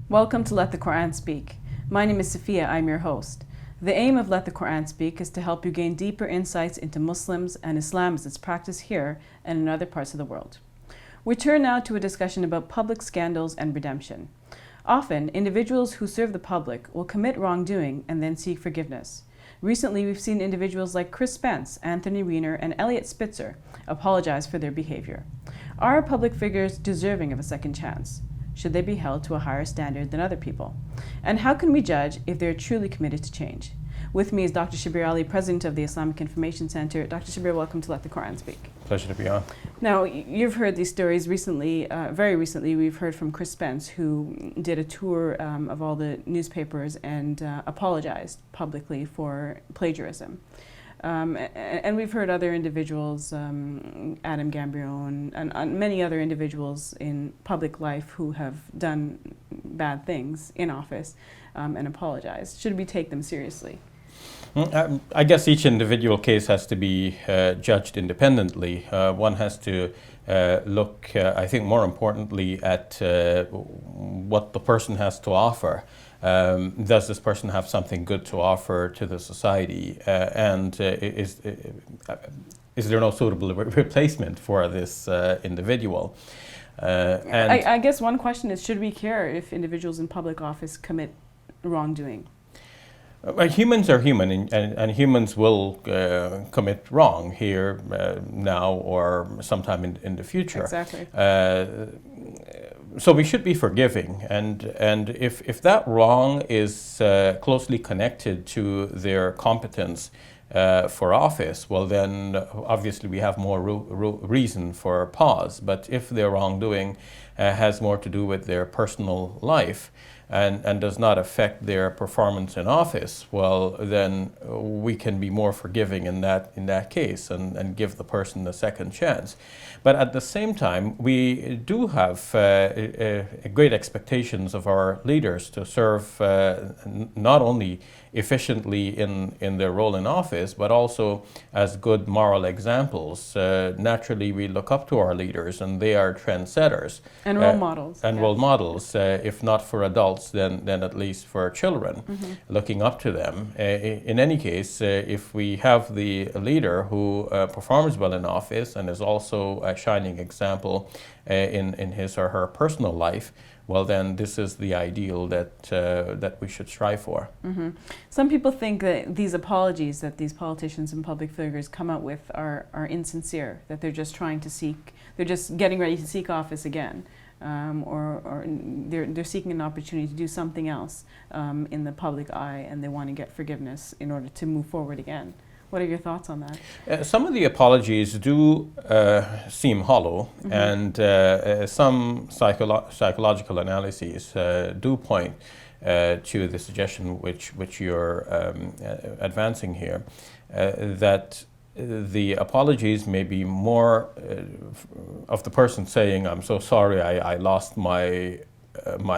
Welcome to Let the Quran Speak. My name is Sophia, I'm your host. The aim of Let the Quran Speak is to help you gain deeper insights into Muslims and Islam as it's practiced here and in other parts of the world. We turn now to a discussion about public scandals and redemption. Often, individuals who serve the public will commit wrongdoing and then seek forgiveness. Recently, we've seen individuals like Chris Spence, Anthony Weiner, and Elliot Spitzer apologize for their behavior. Are public figures deserving of a second chance? Should they be held to a higher standard than other people? And how can we judge if they're truly committed to change? With me is Dr. Shabir Ali, President of the Islamic Information Center. Dr. Shabir, welcome to Let the Quran Speak. Pleasure to be on. Now, you've heard these stories recently, very recently. We've heard from Chris Spence, who did a tour of all the newspapers and apologized publicly for plagiarism. And we've heard other individuals, Adam Gambrion and many other individuals in public life who have done bad things in office and apologized. Should we take them seriously? I guess each individual case has to be judged independently. One has to look, I think more importantly, at what the person has to offer. Does this person have something good to offer to the society? And is there no suitable replacement for this individual? I guess one question is, should we care if individuals in public office commit wrongdoing? Humans are human, and humans will commit wrong here, now, or sometime in the future. Exactly. So we should be forgiving, and if that wrong is closely connected to their competence for office, well then obviously we have more reason for pause. But if their wrongdoing has more to do with their personal life and does not affect their performance in office, well then we can be more forgiving in that case and give the person a second chance. But at the same time, we do have great expectations of our leaders to serve not only efficiently in their role in office, but also as good moral examples. Naturally, we look up to our leaders, and they are trendsetters. And role models. And yes. Role models, if not for adults, then at least for children, looking up to them. In any case, if we have the leader who performs well in office and is also a shining example in his or her personal life, well then this is the ideal that we should strive for. Some people think that these apologies that these politicians and public figures come out with are insincere, that they're just they're just getting ready to seek office again, or they're seeking an opportunity to do something else in the public eye, and they want to get forgiveness in order to move forward again. What are your thoughts on that? Some of the apologies do seem hollow, and some psychological analyses do point to the suggestion which you're advancing here, that the apologies may be more of the person saying, "I'm so sorry, I lost my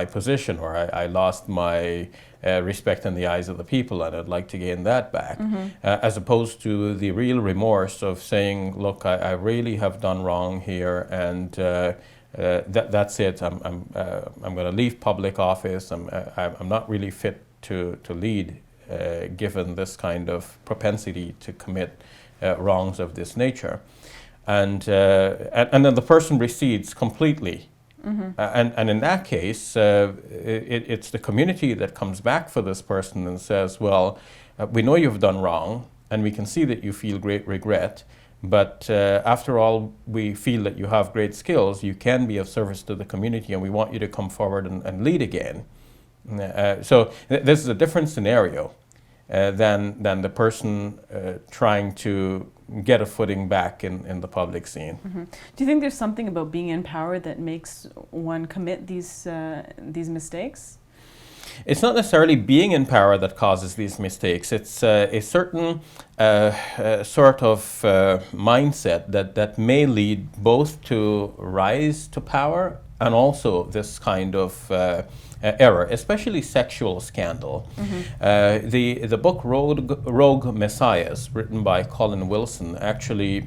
position, or I lost my respect in the eyes of the people, and I'd like to gain that back," as opposed to the real remorse of saying, "Look, I really have done wrong here, and that's it. I'm going to leave public office. I'm not really fit to lead, given this kind of propensity to commit wrongs of this nature," and then the person recedes completely. And in that case, it's the community that comes back for this person and says, "Well, we know you've done wrong, and we can see that you feel great regret, but after all, we feel that you have great skills, you can be of service to the community, and we want you to come forward and lead again." So this is a different scenario than the person trying to get a footing back in the public scene. Do you think there's something about being in power that makes one commit these mistakes? It's not necessarily being in power that causes these mistakes. It's a certain sort of mindset that may lead both to rise to power and also this kind of error, especially sexual scandal. The book Rogue Messiahs, written by Colin Wilson, actually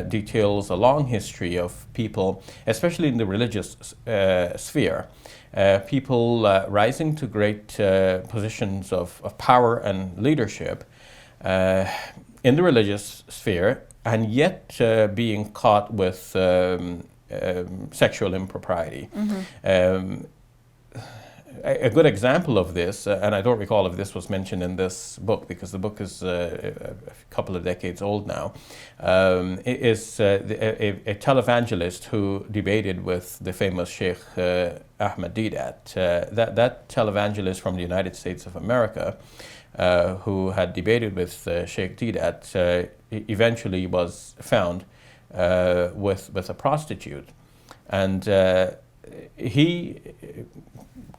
details a long history of people, especially in the religious sphere, people rising to great positions of power and leadership in the religious sphere, and yet being caught with sexual impropriety. A good example of this, and I don't recall if this was mentioned in this book because the book is a couple of decades old now, is a televangelist who debated with the famous Sheikh Ahmed Deedat. That televangelist from the United States of America, who had debated with Sheikh Deedat, eventually was found with a prostitute. And he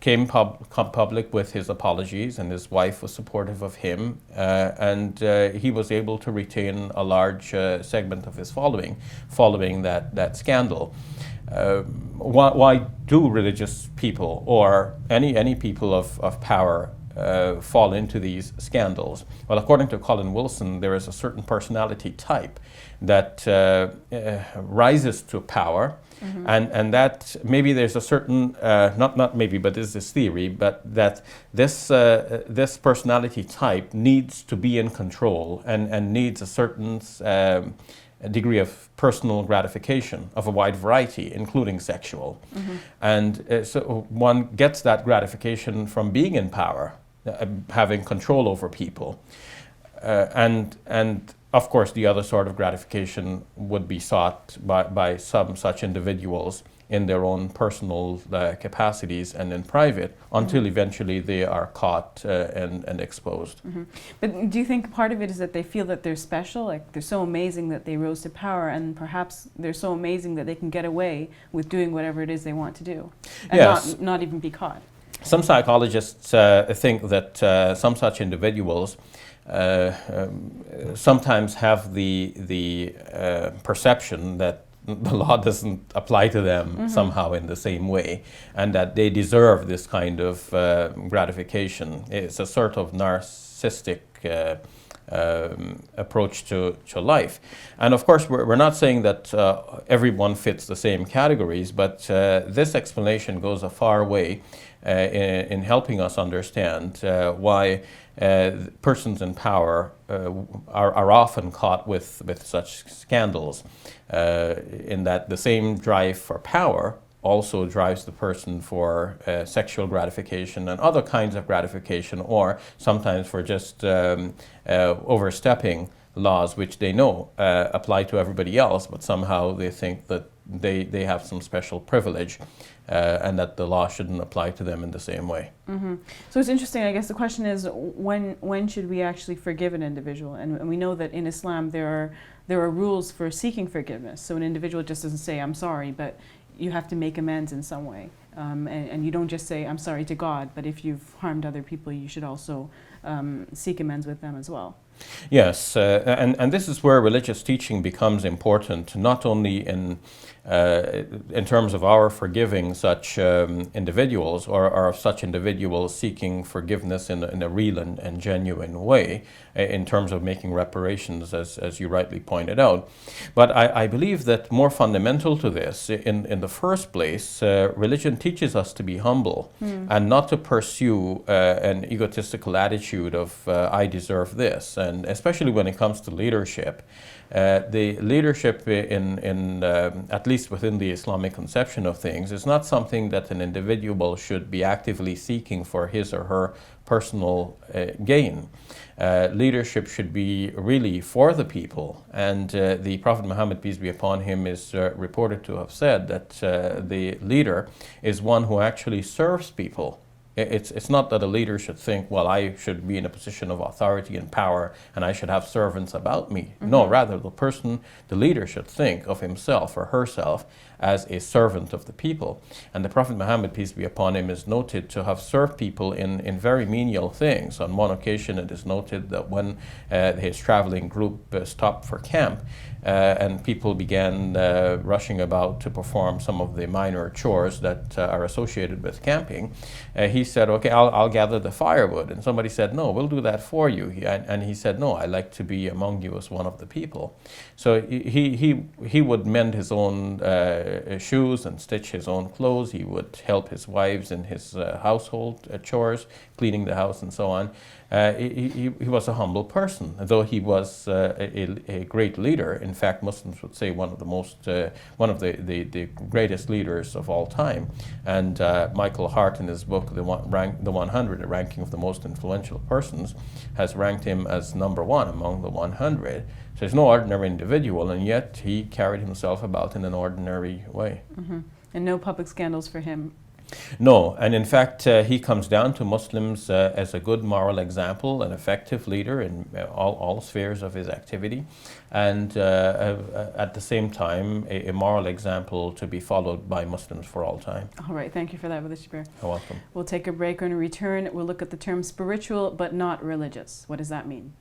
came public with his apologies, and his wife was supportive of him, and he was able to retain a large segment of his following that scandal. Why do religious people or any people of power fall into these scandals? Well, according to Colin Wilson, there is a certain personality type that rises to power. And that maybe there's a certain, not maybe, but this is theory, but that this personality type needs to be in control and needs a certain degree of personal gratification of a wide variety, including sexual. And so one gets that gratification from being in power, having control over people. And of course, the other sort of gratification would be sought by some such individuals in their own personal capacities and in private, until eventually they are caught and exposed. But do you think part of it is that they feel that they're special, like they're so amazing that they rose to power, and perhaps they're so amazing that they can get away with doing whatever it is they want to do, and yes, not even be caught? Some psychologists think that some such individuals sometimes have the perception that the law doesn't apply to them somehow in the same way, and that they deserve this kind of gratification. It's a sort of narcissistic approach to life. And of course, we're not saying that everyone fits the same categories, but this explanation goes a far way in helping us understand why persons in power are often caught with such scandals, in that the same drive for power also drives the person for sexual gratification and other kinds of gratification, or sometimes for just overstepping laws which they know apply to everybody else, but somehow they think that they have some special privilege, and that the law shouldn't apply to them in the same way. So it's interesting. I guess the question is, when should we actually forgive an individual? And we know that in Islam there are rules for seeking forgiveness. So an individual just doesn't say "I'm sorry," but you have to make amends in some way. And you don't just say "I'm sorry" to God, but if you've harmed other people, you should also seek amends with them as well. Yes, and this is where religious teaching becomes important, not only in terms of our forgiving such individuals, or such individuals seeking forgiveness in a real and genuine way, in terms of making reparations, as you rightly pointed out. But I believe that more fundamental to this, in the first place, religion teaches us to be humble and not to pursue an egotistical attitude of I deserve this. And especially when it comes to leadership, the leadership in at least within the Islamic conception of things is not something that an individual should be actively seeking for his or her personal gain. Leadership should be really for the people, and the Prophet Muhammad, peace be upon him, is reported to have said that the leader is one who actually serves people It's not that a leader should think, well, I should be in a position of authority and power and I should have servants about me. No, rather the leader should think of himself or herself as a servant of the people. And the Prophet Muhammad, peace be upon him, is noted to have served people in very menial things. On one occasion it is noted that when his traveling group stopped for camp, and people began rushing about to perform some of the minor chores that are associated with camping. He said, okay, I'll gather the firewood. And somebody said, no, we'll do that for you. And he said, no, I like to be among you as one of the people. So he would mend his own shoes and stitch his own clothes. He would help his wives in his household chores, cleaning the house and so on. He was a humble person, though he was a great leader. In fact, Muslims would say one of the greatest leaders of all time. And Michael Hart, in his book The 100, a ranking of the most influential persons, has ranked him as number one among the 100. So he's no ordinary individual, and yet he carried himself about in an ordinary way. And no public scandals for him. No, and in fact, he comes down to Muslims as a good moral example, an effective leader in all spheres of his activity, and at the same time, a moral example to be followed by Muslims for all time. All right, thank you for that, Brother Shabir. You're welcome. We'll take a break. When we return, we'll look at the term spiritual but not religious. What does that mean?